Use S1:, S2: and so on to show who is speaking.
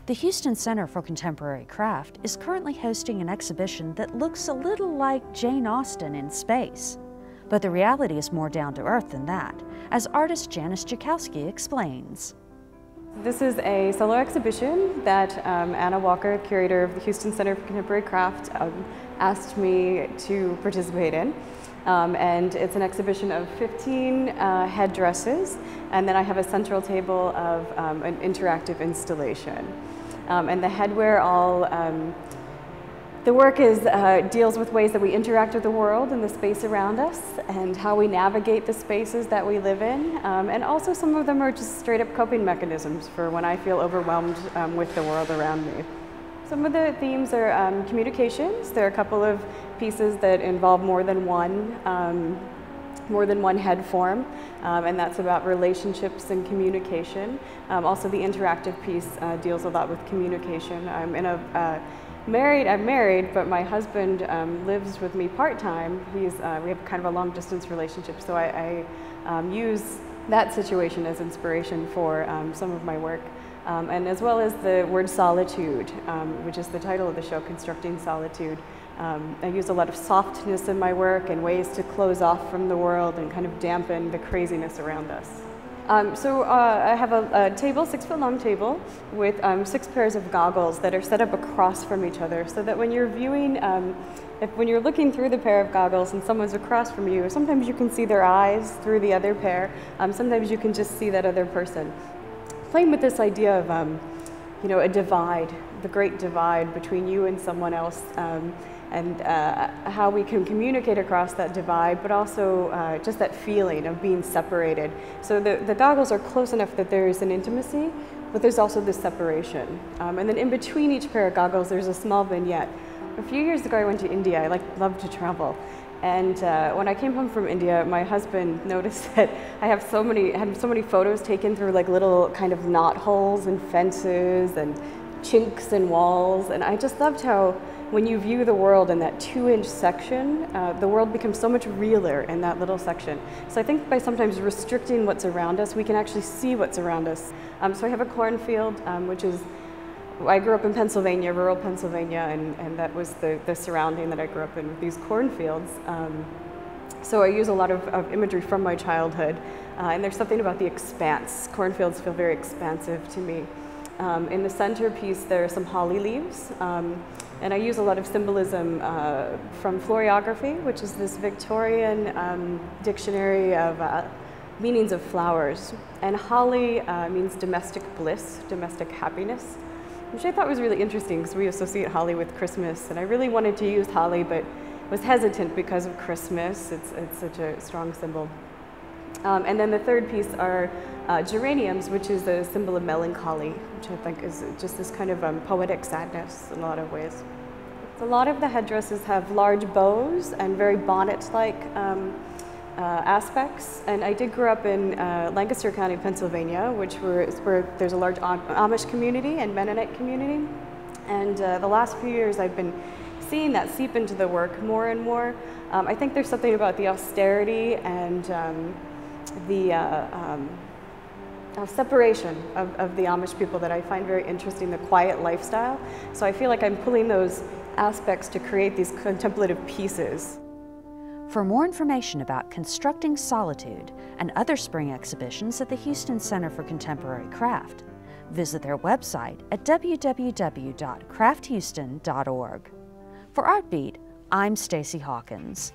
S1: The Houston Center for Contemporary Craft is currently hosting an exhibition that looks a little like Jane Austen in space. But the reality is more down to earth than that, as artist Janice Jakowski explains.
S2: This is a solo exhibition that Anna Walker, curator of the Houston Center for Contemporary Craft, asked me to participate in. And it's an exhibition of 15 headdresses, and then I have a central table of an interactive installation. And the headwear the work deals with ways that we interact with the world and the space around us and how we navigate the spaces that we live in. And also some of them are just straight up coping mechanisms for when I feel overwhelmed with the world around me. Some of the themes are communications. There are a couple of pieces that involve more than one head form, and that's about relationships and communication. Also the interactive piece deals a lot with communication. I'm married, but my husband lives with me part-time. We have kind of a long-distance relationship, so I use that situation as inspiration for some of my work. And as well as the word solitude, which is the title of the show, Constructing Solitude. I use a lot of softness in my work and ways to close off from the world and kind of dampen the craziness around us. I have a table, 6-foot-long table, with 6 pairs of goggles that are set up across from each other, so that when you're viewing, when you're looking through the pair of goggles and someone's across from you, sometimes you can see their eyes through the other pair, sometimes you can just see that other person. Playing with this idea of, a divide, the great divide between you and someone else, and how we can communicate across that divide, but also just that feeling of being separated. So the goggles are close enough that there's an intimacy, but there's also this separation. And then in between each pair of goggles, there's a small vignette. A few years ago, I went to India. I love to travel. And when I came home from India, my husband noticed that I had so many photos taken through like little kind of knot holes and fences and chinks in walls. And I just loved how when you view the world in that 2-inch section, the world becomes so much realer in that little section. So I think by sometimes restricting what's around us, we can actually see what's around us. So I have a cornfield, which is, I grew up in Pennsylvania, rural Pennsylvania, and that was the surrounding that I grew up in, with these cornfields. So I use a lot of imagery from my childhood, and there's something about the expanse. Cornfields feel very expansive to me. In the centerpiece, there are some holly leaves, and I use a lot of symbolism from floriography, which is this Victorian dictionary of meanings of flowers. And holly means domestic bliss, domestic happiness, which I thought was really interesting because we associate holly with Christmas, and I really wanted to use holly, but was hesitant because of Christmas. It's such a strong symbol. And then the third piece are geraniums, which is a symbol of melancholy, which I think is just this kind of poetic sadness in a lot of ways. So a lot of the headdresses have large bows and very bonnet-like aspects. And I did grow up in Lancaster County, Pennsylvania, where there's a large Amish community and Mennonite community. And the last few years I've been seeing that seep into the work more and more. I think there's something about the austerity and the separation of the Amish people that I find very interesting, the quiet lifestyle. So I feel like I'm pulling those aspects to create these contemplative pieces.
S1: For more information about Constructing Solitude and other spring exhibitions at the Houston Center for Contemporary Craft, visit their website at www.crafthouston.org. For Artbeat, I'm Stacee Hawkins.